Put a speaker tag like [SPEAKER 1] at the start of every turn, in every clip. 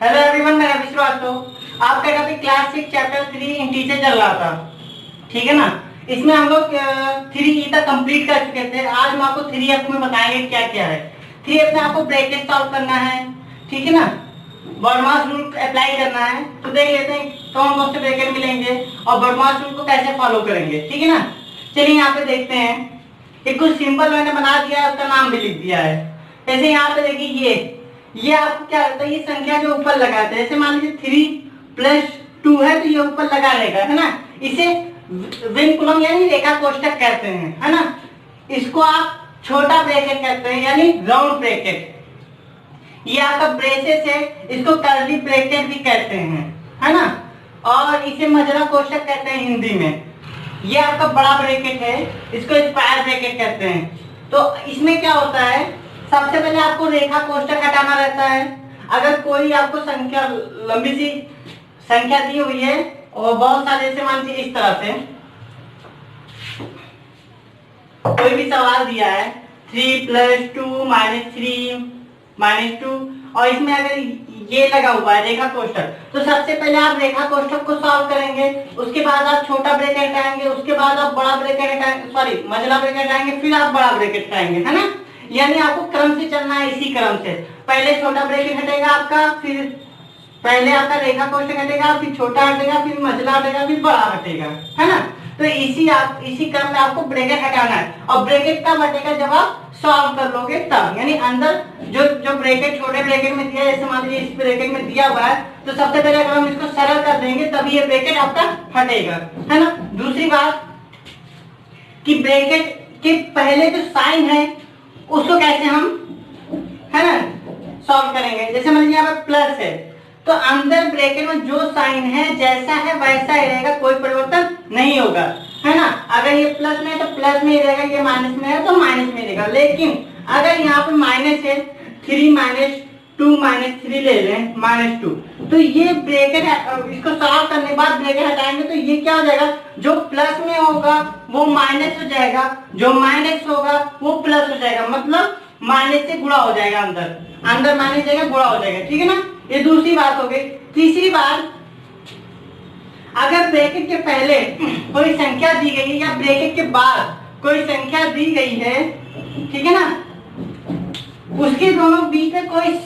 [SPEAKER 1] Hello everyone, मैं रवि श्रीवास्तव। आपका topic class 6 chapter 3 integer चल रहा था, ठीक है ना। इसमें हम लोग 3E तक कंप्लीट कर चुके थे। आज हम आपको 3F में बताएंगे क्या क्या है। 3F में आपको ब्रैकेट सॉल्व करना है, ठीक है ना। बॉडमास रूल अप्लाई करना है। तो देख लेते हैं कौन कौन से ब्रैकेट मिलेंगे और बॉडमास रूल को कैसे फॉलो करेंगे, ठीक है ना। चलिए यहाँ पे देखते हैं। एक कुछ सिंपल मैंने बना दिया है, उसका नाम भी लिख दिया है। जैसे यहाँ पे देखिए ये आपको क्या होता है, ये संख्या जो ऊपर लगाते हैं, जैसे मान लीजिए 3+2 है तो ये ऊपर लगा रहेगा, है ना। इसे विनकुलम यानी रेखा कोष्ठक कहते हैं, है ना। इसको आप छोटा ब्रैकेट कहते हैं यानी राउंड ब्रैकेट। ये आपका ब्रेसेस है, इसको कर्ली ब्रैकेट भी कहते हैं, है ना। और इसे मजरा कोष्ठक कहते हैं हिंदी में। ये आपका बड़ा ब्रैकेट है, इसको स्क्वायर ब्रैकेट कहते हैं। तो इसमें क्या होता है, सबसे पहले आपको रेखा कोष्ठक हटाना रहता है। अगर कोई आपको संख्या लंबी सी संख्या दी हुई है और बहुत सारे, जैसे मान लीजिए इस तरह से कोई भी सवाल दिया है 3+2 -3 -2 और इसमें अगर ये लगा हुआ है रेखा कोष्ठक, तो सबसे पहले आप रेखा कोष्ठक को सॉल्व करेंगे। उसके बाद आप छोटा ब्रैकेट हटाएंगे, उसके बाद आप बड़ा ब्रैकेट हटाएंगे, सॉरी मझला ब्रैकेट हटाएंगे, फिर आप बड़ा ब्रैकेट हटाएंगे, है ना। यानी आपको क्रम से चलना है, इसी क्रम से। पहले छोटा ब्रैकेट हटेगा आपका, फिर पहले आपका रेखा कोष्ठक हटेगा, फिर छोटा हटेगा, फिर मझला हटेगा, फिर बड़ा हटेगा, है ना। तो इसी क्रम में आपको ब्रैकेट हटाना है। और ब्रैकेट तब हटेगा जब आप सॉल्व कर लोगे तब, यानी अंदर जो ब्रैकेट छोटे ब्रैकेट में दिया है, जैसे मान लीजिए इस ब्रैकेट में दिया हुआ है, तो सबसे पहले अगर हम इसको सरल कर देंगे तभी ये ब्रैकेट आपका हटेगा, है ना। दूसरी बात कि ब्रैकेट के पहले जो साइन है उसको कैसे हम, है ना, सॉल्व करेंगे। जैसे मान लीजिए यहाँ पे प्लस है, तो अंदर ब्रैकेट में जो साइन है जैसा है वैसा ही रहेगा, कोई परिवर्तन नहीं होगा, है ना। अगर ये प्लस में है तो प्लस में ही रहेगा, ये माइनस में है तो माइनस में रहेगा। लेकिन अगर यहाँ पे माइनस है, 3 - 3 ले लें -2, तो ये ब्रैकेट इसको सॉल्व करने के बाद ब्रैकेट हटाएंगे तो ये क्या हो जाएगा, जो प्लस में होगा वो माइनस हो जाएगा, जो माइनस होगा वो प्लस हो जाएगा, मतलब माइनस से गुणा हो जाएगा, अंदर माइनस जाएगा, गुणा हो जाएगा, ठीक है ना। ये दूसरी बात हो गई। तीसरी बात, अगर ब्रैकेट के पहले कोई संख्या दी गई है या ब्रैकेट के बाद कोई संख्या दी गई है, ठीक है ना, उसके दोनों बीच में कोई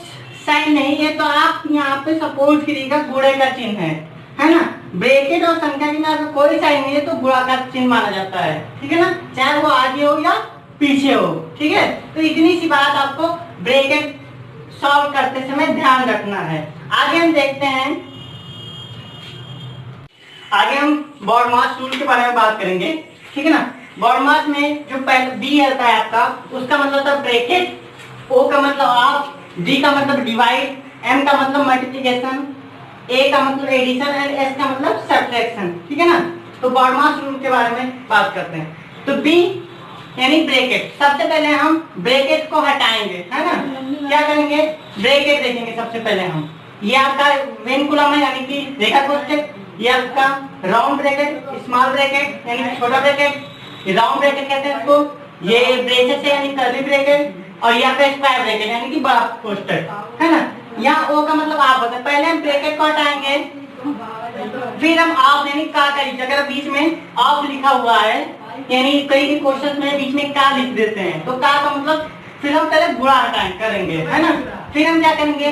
[SPEAKER 1] साइन नहीं है, तो आप यहाँ पे सपोज करिएगा गुणे का चिन्ह है ना। ब्रैकेट और संख्या के में कोई साइन नहीं है तो गुणा का चिन्ह माना जाता है, ठीक है ना, चाहे वो आगे हो या पीछे हो, ठीक है। तो इतनी सी बात आपको ब्रैकेट सॉल्व करते समय ध्यान रखना है। आगे हम देखते हैं, आगे हम बॉडमास रूल के बारे में बात करेंगे, ठीक है ना। बॉडमास में जो पहले बी आता है आपका, उसका मतलब था ब्रैकेट, ओ का मतलब ऑफ, डी का मतलब डिवाइड, एम का मतलब मल्टीप्लिकेशन, ए का मतलब एडिशन एंड एस का मतलब सब्ट्रैक्शन, ठीक है ना। तो बॉडमास रूल के बारे में बात करते हैं। तो बी यानी ब्रैकेट, सबसे पहले हम ब्रैकेट को हटाएंगे, है ना। क्या करेंगे, ब्रैकेट देखेंगे सबसे पहले हम। ये आपका विनकुलम है यानी कि रेखा कोष्ठक, ये आपका राउंड ब्रैकेट, स्मॉल ब्रैकेट यानी छोटा ब्रैकेट, राउंड ब्रैकेट कहते हैं इसको, ये ब्रेसेस है यानी कर्ली ब्रैकेट, और यहाँ पे स्क्वायर ब्रैकेट यानी कि बड़ा कोष्ठक, है ना। यहाँ ओ का मतलब आप होता है। पहले हम ब्रैकेट को हटाएंगे, फिर हम ऑफ यानी का करेंगे। अगर बीच में ऑफ लिखा हुआ है, यानी कई क्वेश्चन में बीच में का लिख देते हैं, तो का मतलब फिर हम पहले गुणा हटाएंगे करेंगे, है ना। फिर हम क्या करेंगे,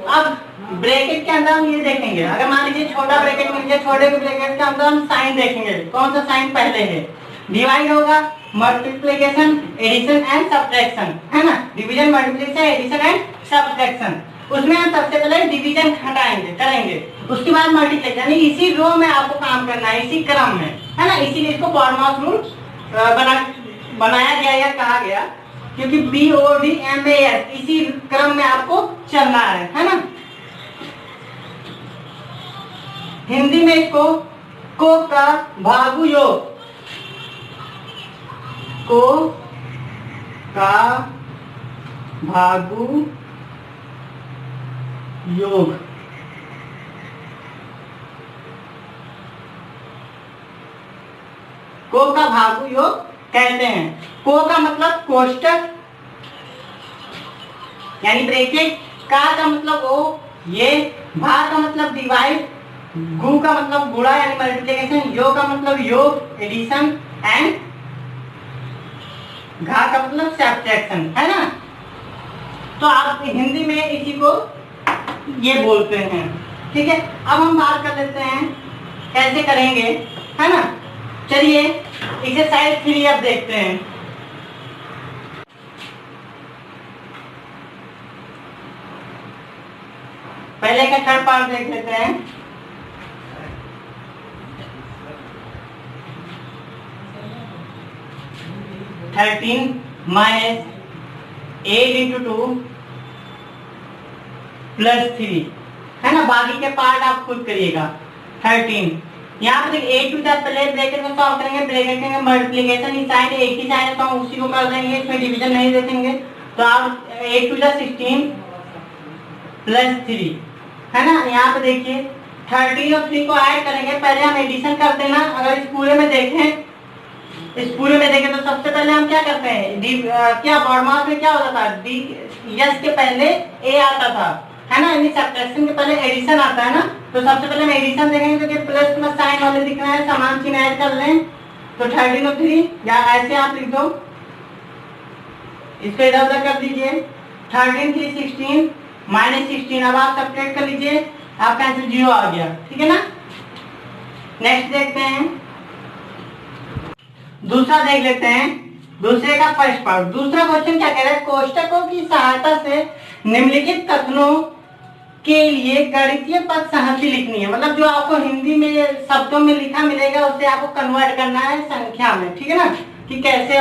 [SPEAKER 1] अब ब्रैकेट के अंदर हम ये देखेंगे, अगर मान लीजिए छोटा ब्रैकेट मिल गया, छोटे ब्रैकेट के अंदर हम साइन देखेंगे, कौन सा साइन पहले है, डिवाइड होगा, मल्टीप्लिकेशन, एडिशन एंड सब्ट्रैक्शन, है ना। Division, multiplication, addition and subtraction, उसमें हम सबसे पहले डिवीजन हटाएंगे करेंगे, उसके बाद मल्टीप्लिकेशन, यानी इसी रो में आपको काम करना है, इसी क्रम में, है ना। इसीलिए इसको बॉडमास रूल बनाया गया या कहा गया, क्योंकि BODMAS इसी क्रम में आपको चलना है ना। हिंदी में इसको को का भागु योग, को का भागु योग, को का भागु योग कहते हैं। को का मतलब कोष्ठक यानी ब्रैकेट, का मतलब ओ ये भाग का मतलब डिवाइड, गु का मतलब गुणा यानी मल्टीप्लिकेशन, योग का मतलब योग एडिशन, एंड घा का मतलब सब्ट्रैक्शन, है ना। तो आप हिंदी में इसी को ये बोलते हैं, ठीक है। अब हम बात कर लेते हैं कैसे करेंगे, है ना। चलिए एक्सरसाइज 3 अब देखते हैं। पहले का थर्ड पार्ट देख लेते हैं। -13 -8 इंटू 2 +3, है ना। बाकी के पार्ट आप खुद करिएगा। 13 यहाँ पे देखिए 8 टू द पहले ब्रैकेट को सॉल्व करेंगे, ब्रैकेट में मल्टीप्लिकेशन ही साइन एक ही साइन है तो हम उसी को कर देंगे, इसमें डिवीजन नहीं देखेंगे। तो आप 8 टू द 16 +3, है ना। यहाँ पे देखिए 13 और 3 को ऐड करेंगे, पहले हम एडिशन कर देना। अगर इस पूरे में देखें तो सबसे पहले हम क्या करते हैं, क्या बॉडमास में क्या होता था, डी यस के पहले ए आता था, है ना। यानी सब्ट्रैक्शन के पहले एडिशन आता है ना। तो सबसे पहले हम एडिशन देखेंगे तो प्लस प्लस साइन वाले दिख रहा है, समान चिन्ह ऐड कर लें। तो 13 और 3 या ऐसे आप लिख दो, इसको इधर उधर कर दीजिए। 13 3 16 -16, अब आप सब्ट्रैक्ट कर लीजिए, आपका आंसर 0 आ गया, ठीक है ना। नेक्स्ट देखते हैं, दूसरा देख लेते हैं। दूसरे का फर्स्ट पार्ट, दूसरा क्वेश्चन क्या कह रहा है, कोष्टकों की सहायता से निम्नलिखित कथनों के लिए गणितीय पद संहति लिखनी है। मतलब जो आपको हिंदी में शब्दों में लिखा मिलेगा उसे आपको कन्वर्ट करना है संख्या में, ठीक है ना। कि कैसे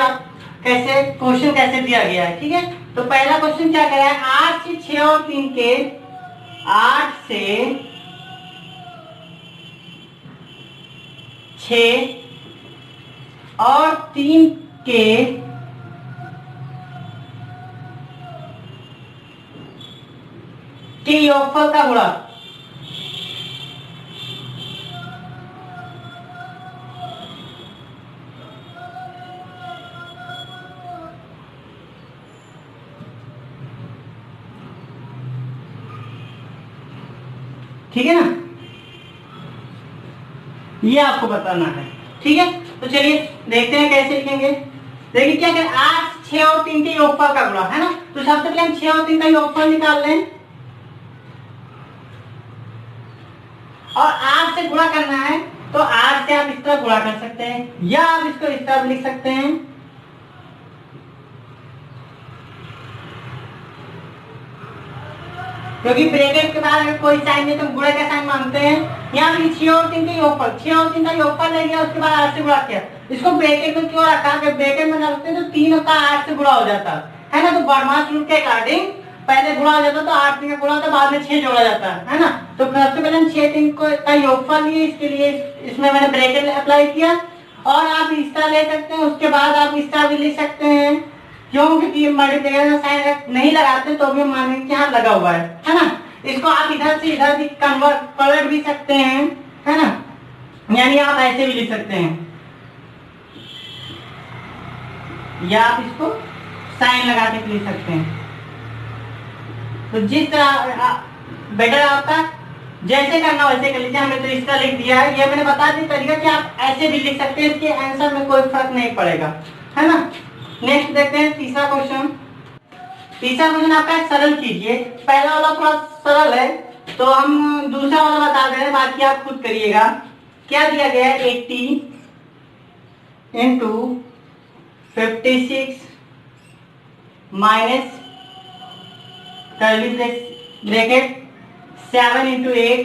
[SPEAKER 1] क्वेश्चन कैसे दिया गया है, ठीक है। तो पहला क्वेश्चन क्या कह रहा है, 8 से 6 और 3 के 8 से 6 और 3 के योगफल का गुणा। ठीक है ना, ये आपको बताना है, ठीक है। तो चलिए देखते हैं कैसे लिखेंगे। देखिए क्या करें, 8 6 और 3 के योगफल का गुणा, है ना। तो सबसे पहले हम 6 और 3 का योगफल निकाल लें और 8 से गुणा करना है। तो 8 से आप इस तरह गुणा कर सकते हैं या आप इसको इस तरह लिख सकते हैं, क्योंकि ब्रैकेट के बाद अगर कोई साइन नहीं तो गुणा का साइन मानते हैं। यहाँ पे 6 और 3 के योगफल, 6 और 3 का योगफल ले लिया, उसके बाद 8 से गुणा किया। इसको ब्रैकेट में क्यों रखा, कि ब्रैकेट में रखते तो 3 का 8 से गुणा हो जाता है ना। तो बॉडमास रूल के अकॉर्डिंग पहले गुणा हो जाता तो 8 3 का गुणा होता, बाद में 6 जोड़ा जाता है ना। तो सबसे पहले हम 6 3 का योगफल लिए, इसके लिए इसमें मैंने ब्रैकेट अप्लाई किया। और आप इस तरह ले सकते हैं, उसके बाद आप इस तरह भी लिख सकते हैं, क्योंकि मल्टीप्लिकेशन साइन नहीं लगाते तो भी मानेंगे कि यहाँ लगा हुआ है ना। इसको आप इधर से इधर भी पलट भी सकते हैं, है ना। यानी आप ऐसे भी लिख सकते हैं या आप इसको साइन लगा के लिख सकते हैं। तो जिस तरह बेटर आपका जैसे करना वैसे कर लीजिए। हमने तो इस तरह लिख दिया है, ये मैंने बता दिया तरीका कि आप ऐसे भी लिख सकते हैं, इसके आंसर में कोई फर्क नहीं पड़ेगा, है ना। नेक्स्ट देखते हैं तीसरा क्वेश्चन। तीसरा क्वेश्चन आपका सरल कीजिए। पहला वाला थोड़ा सरल है तो हम दूसरा वाला बता दे रहे हैं, बाकी आप खुद करिएगा। क्या दिया गया है, 80 into 56 minus curly bracket 7 into 8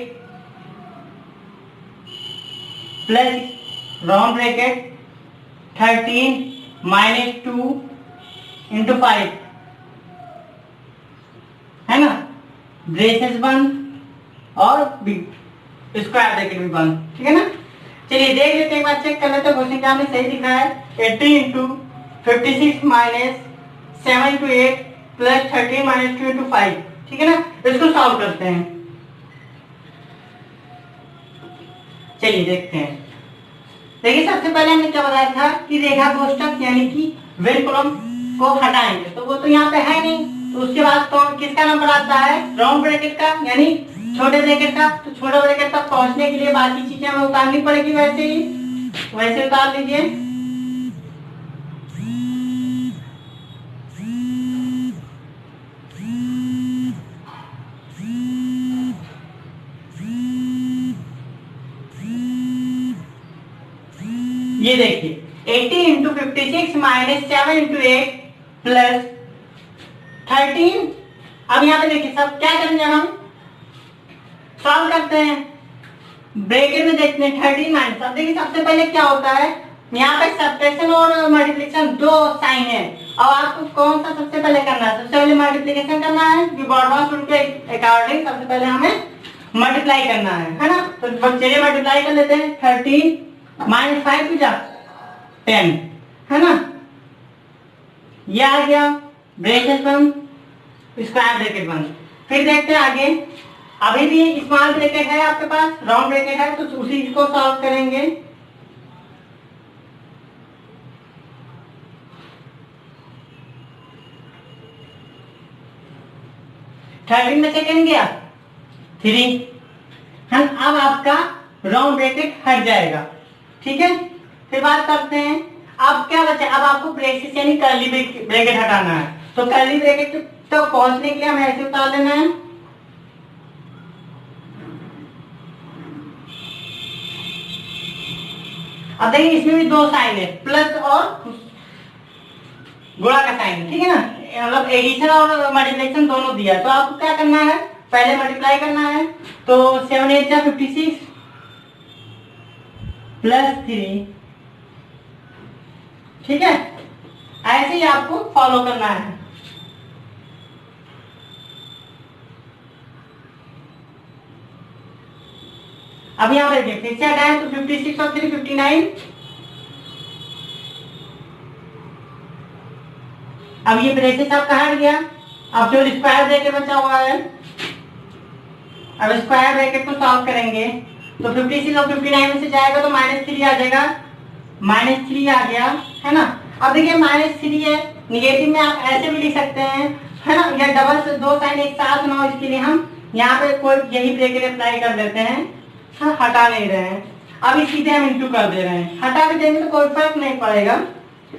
[SPEAKER 1] plus round bracket 13 -2 into 5, है ना। ब्रेसेस बंद और स्क्वायर ब्रैकेट भी बंद, ठीक है ना। चलिए देख लेते हैं, एक बार चेक कर लेते हैं क्वेश्चन क्या हमने सही लिखा है। 80 into 56 minus 7 into 8 plus 13 -2 into 5, ठीक है ना। इसको सॉल्व करते हैं, चलिए देखते हैं। देखिए सबसे पहले हमने क्या बताया था कि रेखा कोष्ठक यानी कि वेन कॉलम को हटाएंगे, तो वो तो यहाँ पे है नहीं। तो उसके बाद तो किसका नंबर आता है, राउंड ब्रैकेट का, यानी छोटे ब्रैकेट का, तो छोटे ब्रैकेट तक पहुंचने के लिए बाकी चीजें हमें उतारनी पड़ेगी, वैसे ही वैसे उतार लीजिए। ये देखिए 80 इंटू 56 माइनस 7 इंटू 8 प्लस 13। अब यहाँ पे देखिए सब क्या करेंगे, हम सॉल्व करते हैं, ब्रैकेट में देखते हैं 13 माइनस। अब देखिए सबसे पहले क्या होता है, यहाँ पे सब्ट्रैक्शन और मल्टीप्लिकेशन दो साइन है, और आपको कौन सा सबसे पहले करना है, सबसे पहले मल्टीप्लिकेशन करना है, क्योंकि बॉडमास रूल के अकॉर्डिंग सबसे पहले हमें मल्टीप्लाई करना है ना। तो चलिए मल्टीप्लाई कर लेते हैं, 13 माइनस 5 टू 10 है ना, ये आ गया, ब्रैकेट बंद, स्क्वायर ब्रैकेट बंद। फिर देखते हैं आगे, अभी भी स्मॉल ब्रैकेट है आपके पास, राउंड ब्रैकेट है, तो उसी को सॉल्व करेंगे। थर्टीन में सेकेंड गया 3, अब आपका राउंड ब्रैकेट हट जाएगा, ठीक है। फिर बात करते हैं, अब क्या बचा, अब आपको ब्रेसेस यानी कर्ली ब्रैकेट हटाना है, तो कर्ली ब्रैकेट तक पहुंचने के लिए हमें ऐसे उतार लेना है। अब देखिए इसमें भी दो साइन है, प्लस और गुणा का साइन, ठीक है ना, मतलब एडिशन और मल्टीप्लिकेशन दोनों दिया। तो आपको क्या करना है, पहले मल्टीप्लाई करना है, तो 7 8 जा 56 प्लस 3, ठीक है, ऐसे ही आपको फॉलो करना है। अब यहाँ पे देखिए फिर से हटाएं, तो 56 और 3 59। अब ये ब्रेसेस आपका हट गया, अब जो स्क्वायर ब्रैकेट बचा हुआ है, अब स्क्वायर ब्रैकेट को सॉल्व करेंगे, तो 56 और 59 में से जाएगा तो -3 आ जाएगा, -3 आ गया है ना। अब देखिए -3 है, निगेटिव में आप ऐसे भी लिख सकते हैं, है ना, या डबल से दो साइन एक साथ ना हो, इसके लिए हम यहाँ पे कोई यही ब्रैकेट अप्लाई कर देते हैं, हटा नहीं रहे हैं। अब सीधे हम इंटू कर दे रहे हैं, हटा भी देंगे तो कोई फर्क नहीं पड़ेगा।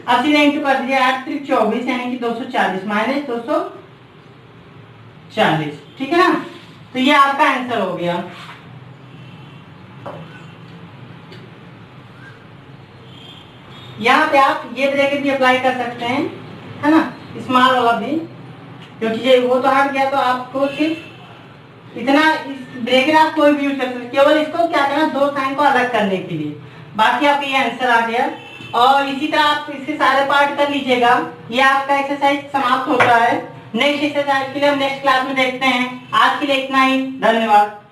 [SPEAKER 1] अब सीधे इंटू कर दीजिए, 8 3 24 यानी कि 240 माइनस 240, ठीक है ना। तो ये आपका आंसर हो गया। यहाँ पे आप ये ब्रैकेट भी अप्लाई कर सकते हैं, है ना, स्मॉल वाला भी, क्योंकि वो तो हट गया, तो आपको सिर्फ इतना इस ब्रैकेट आप कोई भी यूज कर सकते, केवल इसको क्या करना, दो साइन को अलग करने के लिए, बाकी आपका ये आंसर आ गया। और इसी तरह आप इसके सारे पार्ट कर लीजिएगा। ये आपका एक्सरसाइज समाप्त होता है। नेक्स्ट एक्सरसाइज के लिए हम नेक्स्ट क्लास में देखते हैं। आज के लिए इतना ही, धन्यवाद।